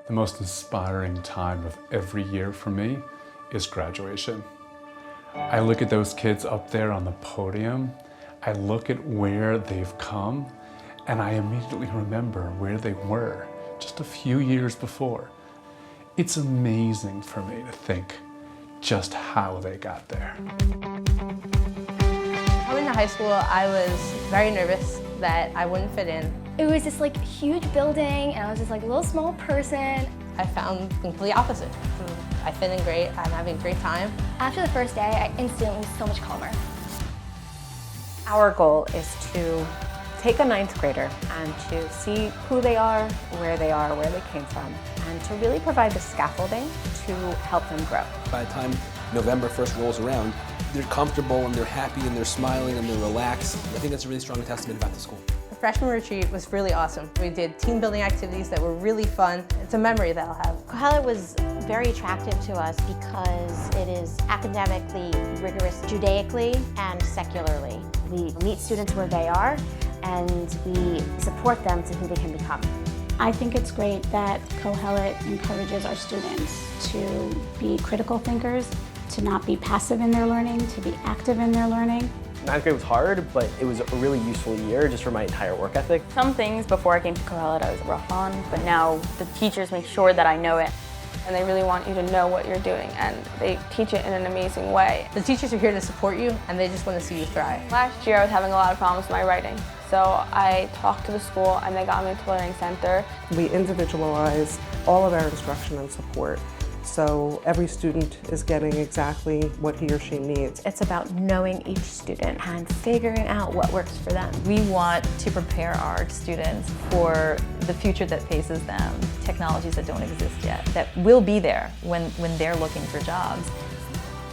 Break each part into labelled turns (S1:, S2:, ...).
S1: The most inspiring time of every year for me is graduation. I look at those kids up there on the podium, I look at where they've come, and I immediately remember where they were just a few years before. It's amazing for me to think just how they got there.
S2: Coming to high school, I was very nervous that I wouldn't fit in.
S3: It was this huge building, and I was this little small person.
S2: I found the complete opposite. I fit in great, I'm having a great time.
S3: After the first day, I instantly was so much calmer.
S4: Our goal is to take a ninth grader and to see who they are, where they came from, and to really provide the scaffolding to help them grow.
S5: By the time November 1st rolls around, they're comfortable and they're happy and they're smiling and they're relaxed. I think that's a really strong testament about the school.
S2: The freshman retreat was really awesome. We did team building activities that were really fun. It's a memory that I'll have.
S6: Kohelet was very attractive to us because it is academically rigorous, Judaically and secularly. We meet students where they are and we support them to who they can become.
S7: I think it's great that Kohelet encourages our students to be critical thinkers, to not be passive in their learning, to be active in their learning.
S8: Ninth grade was hard, but it was a really useful year just for my entire work ethic.
S9: Some things before I came to Kohelet I was rough on, but now the teachers make sure that I know it. And they really want you to know what you're doing, and they teach it in an amazing way.
S2: The teachers are here to support you, and they just want to see you thrive.
S9: Last year I was having a lot of problems with my writing, so I talked to the school and they got me to the Learning Center.
S10: We individualize all of our instruction and support, so every student is getting exactly what he or she needs.
S4: It's about knowing each student and figuring out what works for them.
S11: We want to prepare our students for the future that faces them, technologies that don't exist yet, that will be there when they're looking for jobs.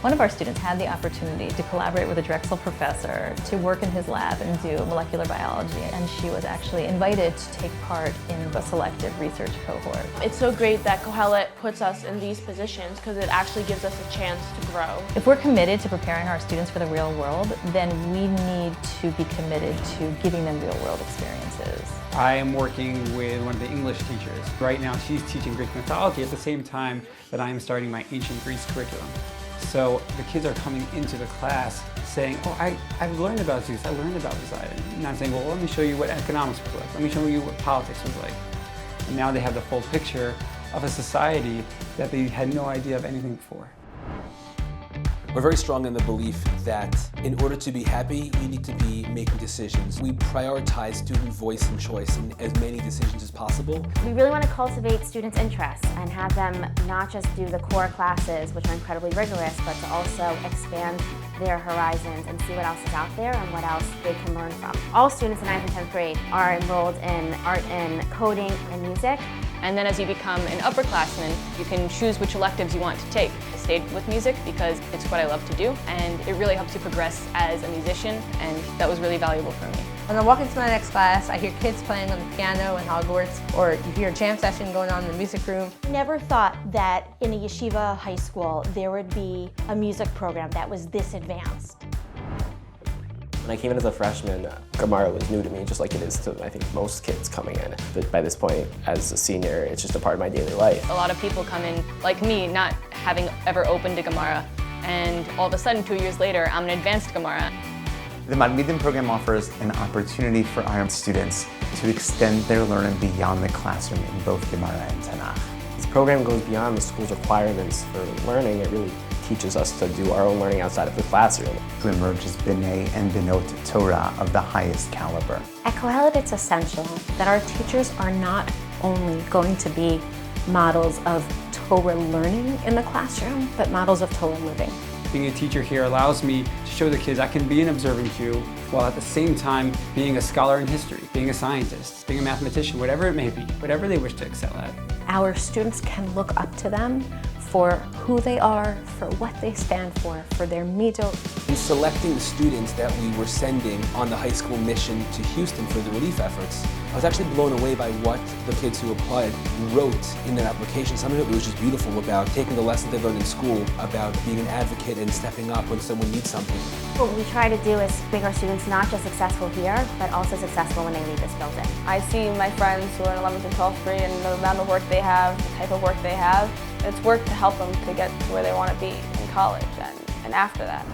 S11: One of our students had the opportunity to collaborate with a Drexel professor to work in his lab and do molecular biology, and she was actually invited to take part in a selective research cohort.
S12: It's so great that Kohelet puts us in these positions because it actually gives us a chance to grow.
S11: If we're committed to preparing our students for the real world, then we need to be committed to giving them real world experiences.
S13: I am working with one of the English teachers. Right now she's teaching Greek mythology at the same time that I am starting my ancient Greece curriculum. So the kids are coming into the class saying, oh, I've learned about Zeus, I learned about Poseidon. And I'm saying, well, let me show you what economics was like. Let me show you what politics was like. And now they have the full picture of a society that they had no idea of anything before.
S5: We're very strong in the belief that in order to be happy, you need to be making decisions. We prioritize student voice and choice in as many decisions as possible.
S6: We really want to cultivate students' interests and have them not just do the core classes, which are incredibly rigorous, but to also expand their horizons and see what else is out there and what else they can learn from. All students in 9th and 10th grade are enrolled in art and coding and music.
S14: And then as you become an upperclassman, you can choose which electives you want to take. I stayed with music because it's what I love to do, and it really helps you progress as a musician, and that was really valuable for me.
S2: When I walk into my next class, I hear kids playing on the piano in Hogwarts, or you hear a jam session going on in the music room.
S6: Never thought that in a yeshiva high school there would be a music program that was this advanced.
S8: When I came in as a freshman, Gemara was new to me, just like it is to, I think, most kids coming in. But by this point, as a senior, it's just a part of my daily life.
S14: A lot of people come in, like me, not having ever opened a Gemara, and all of a sudden, 2 years later, I'm an advanced Gemara.
S15: The Madmidim program offers an opportunity for our students to extend their learning beyond the classroom in both Gemara and Tanakh.
S8: This program goes beyond the school's requirements for learning. It really teaches us to do our own learning outside of the classroom.
S15: To emerge as B'nai and B'not Torah of the highest caliber.
S4: At Kohelet, it's essential that our teachers are not only going to be models of Torah learning in the classroom, but models of Torah living.
S13: Being a teacher here allows me to show the kids I can be an observant Jew while at the same time being a scholar in history, being a scientist, being a mathematician, whatever it may be, whatever they wish to excel at.
S4: Our students can look up to them for who they are, for what they stand for their midot.
S5: In selecting the students that we were sending on the high school mission to Houston for the relief efforts, I was actually blown away by what the kids who applied wrote in their application. Some of it was just beautiful about taking the lessons they learned in school, about being an advocate and stepping up when someone needs something.
S6: What we try to do is make our students not just successful here, but also successful when they leave this building.
S9: I see my friends who are in 11th and 12th grade and the amount of work they have, the type of work they have. It's work to help them to get to where they want to be in college and after that.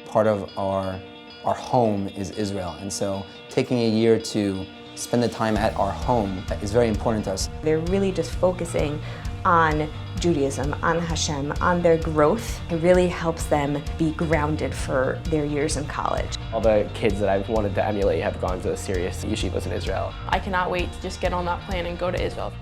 S16: Part of our home is Israel, and so taking a year to spend the time at our home is very important to us.
S17: They're really just focusing on Judaism, on Hashem, on their growth. It really helps them be grounded for their years in college.
S8: All the kids that I've wanted to emulate have gone to serious yeshivas in Israel.
S12: I cannot wait to just get on that plane and go to Israel.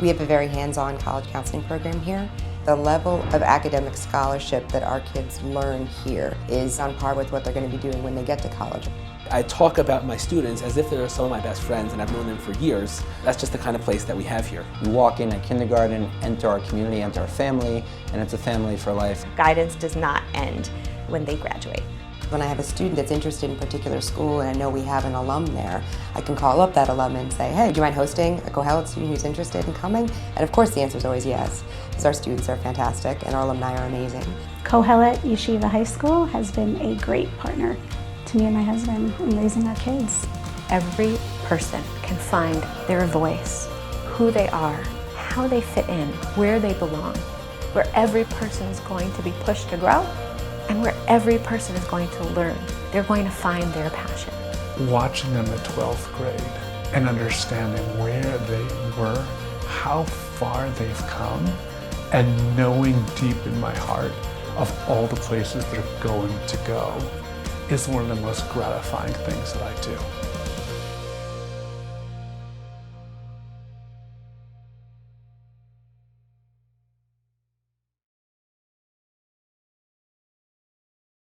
S18: We have a very hands-on college counseling program here. The level of academic scholarship that our kids learn here is on par with what they're going to be doing when they get to college.
S5: I talk about my students as if they're some of my best friends and I've known them for years. That's just the kind of place that we have here.
S16: You walk in at kindergarten, enter our community, enter our family, and it's a family for life.
S17: Guidance does not end when they graduate.
S18: When I have a student that's interested in a particular school and I know we have an alum there, I can call up that alum and say, hey, do you mind hosting a Kohelet student who's interested in coming? And of course the answer is always yes, because our students are fantastic and our alumni are amazing.
S7: Kohelet Yeshiva High School has been a great partner to me and my husband in raising our kids.
S4: Every person can find their voice, who they are, how they fit in, where they belong, where every person is going to be pushed to grow, and where every person is going to learn. They're going to find their passion.
S1: Watching them at 12th grade and understanding where they were, how far they've come, and knowing deep in my heart of all the places they're going to go is one of the most gratifying things that I do.